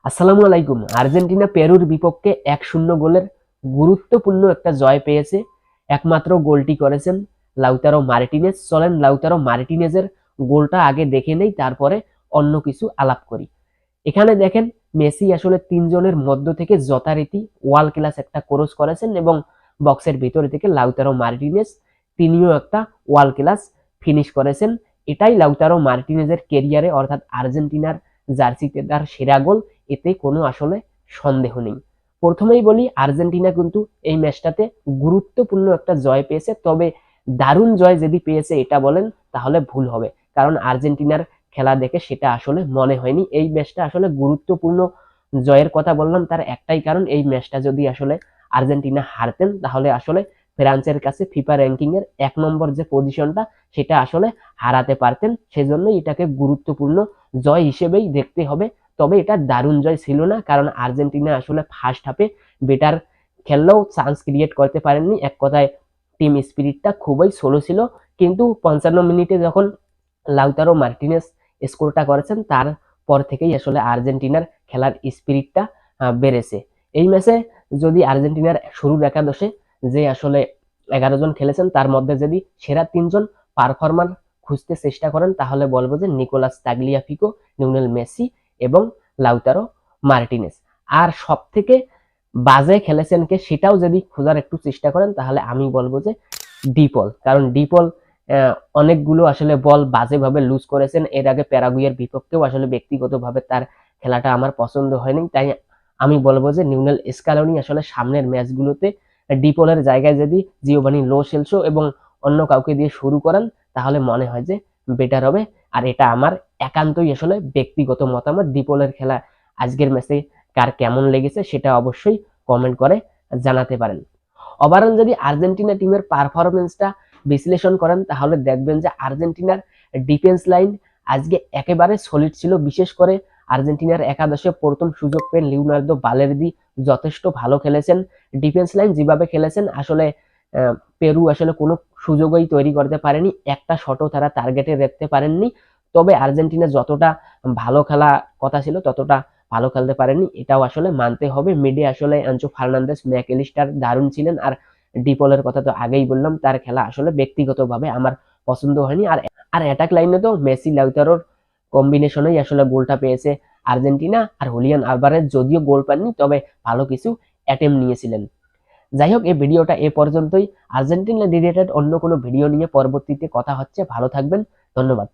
আসসালামু আলাইকুম। আর্জেন্টিনা পেরুর বিপক্ষে 1-0 গোলের গুরুত্বপূর্ণ একটা জয় পেয়েছে। একমাত্র গোলটি করেছেন লাউতারো মার্টিনেজ। চলেন লাউতারো মার্টিনেজের গোলটা আগে দেখে নেই, তারপরে অন্য কিছু আলাপ করি। এখানে দেখেন মেসি আসলে তিনজনের মধ্য থেকে যথারীতি ওয়াল ক্লাস একটা ক্রস করেছেন এবং বক্সের ভিতরে থেকে লাউতারো মার্টিনেজ তিনিও একটা ওয়াল ক্লাস ফিনিশ করেছেন। এটাই লাউতারো মার্টিনেজের কেরিয়ারে অর্থাৎ আর্জেন্টিনার জার্সিতে তার সেরা গোল, এতে কোনো আসলে সন্দেহ নেই। প্রথমেই বলি আর্জেন্টিনা কিন্তু এই ম্যাচটাতে গুরুত্বপূর্ণ একটা জয় পেয়েছে, তবে দারুণ জয় যদি পেয়েছে এটা বলেন তাহলে ভুল হবে, কারণ আর্জেন্টিনার খেলা দেখে সেটা আসলে মনে হয়নি। এই ম্যাচটা আসলে গুরুত্বপূর্ণ জয়ের কথা বললাম তার একটাই কারণ, এই ম্যাচটা যদি আসলে আর্জেন্টিনা হারতেন তাহলে আসলে ফ্রান্সের কাছে ফিফা র্যাঙ্কিং এর 1 নম্বর যে পজিশনটা সেটা আসলে হারাতে পারতেন। সেজন্য এটাকে গুরুত্বপূর্ণ জয় হিসেবেই দেখতে হবে। তবে এটা দারুণ জয় ছিল না, কারণ আর্জেন্টিনা আসলে ফার্স্ট হাফে বেটার খেললেও চান্স ক্রিয়েট করতে পারেননি। এক কথায় টিম স্পিরিটটা খুবই স্লো ছিল। কিন্তু 55 মিনিটে যখন লাউতারো মার্টিনেজ স্কোরটা করেছেন তারপর থেকেই আসলে আর্জেন্টিনার খেলার স্পিরিটটা বেড়েছে। এই ম্যাচে যদি আর্জেন্টিনার শুরুর একাদশে যে আসলে 11 জন খেলেছেন তার মধ্যে যদি সেরা 3 জন পারফরমার খুঁজতে চেষ্টা করেন তাহলে বলবো যে নিকোলাস তাগলিয়াফিকো, লিওনেল মেসি এবং লাউতারো মার্টিনেজ। আর সব থেকে বাজে খেলেছেন কে সেটাও যদি খোঁজার একটু চেষ্টা করেন তাহলে আমি বলবো যে ডিপল, কারণ ডিপল অনেকগুলো আসলে বল বাজেভাবে লুজ করেছেন। এর আগে প্যারাগুয়ের বিপক্ষেও আসলে ব্যক্তিগতভাবে তার খেলাটা আমার পছন্দ হয়নি। তাই আমি বলবো যে নিউনেল স্কালোনি আসলে সামনের ম্যাচগুলোতে ডিপলের জায়গায় যদি জিওভানি লো সেলসো এবং অন্য কাউকে দিয়ে শুরু করান তাহলে মনে হয় যে বেটার হবে। আর এটা আমার একান্তই আসলে ব্যক্তিগত মতামত। ডিপলের খেলা আজকের ম্যাচে কার কেমন লেগেছে সেটা অবশ্যই কমেন্ট করে জানাতে পারেন। ওভারঅল যদি আর্জেন্টিনা টিমের পারফরমেন্সটা বিশ্লেষণ করেন তাহলে দেখবেন যে আর্জেন্টিনার ডিফেন্স লাইন আজকে একেবারে সলিড ছিল। বিশেষ করে আর্জেন্টিনার একাদশে প্রথম সুযোগ পেন লিওনার্দো বালেরদি যথেষ্ট ভালো খেলেছেন। ডিফেন্স লাইন যেভাবে খেলেছেন আসলে পেরু আসলে কোনো সুযোগই তৈরি করতে পারেনি, একটা শটও তারা টার্গেটে রাখতে পারেননি। তবে আর্জেন্টিনা যতটা ভালো খেলা কথা ছিল ততটা ভালো খেলতে পারেনি, এটাও আসলে মানতে হবে। মিডে আসলে আনচো ফার্নান্দেস, ম্যাকএলিস্টার দারুণ ছিলেন। আর ডিপলের কথা তো আগেই বললাম, তার খেলা আসলে ব্যক্তিগতভাবে আমার পছন্দ হয়নি। আর আর অ্যাটাক লাইনে তো মেসি লাউতারোর কম্বিনেশনেই আসলে গোলটা পেয়েছে আর্জেন্টিনা। আর হুলিয়ান আলভারেজ যদিও গোল পাননি তবে ভালো কিছু অ্যাটেম্প নিয়েছিলেন। যাই হোক, এই ভিডিওটা এ পর্যন্তই। আর্জেন্টিনা রিলেটেড অন্য কোনো ভিডিও নিয়ে পরবর্তীতে কথা হচ্ছে। ভালো থাকবেন, ধন্যবাদ।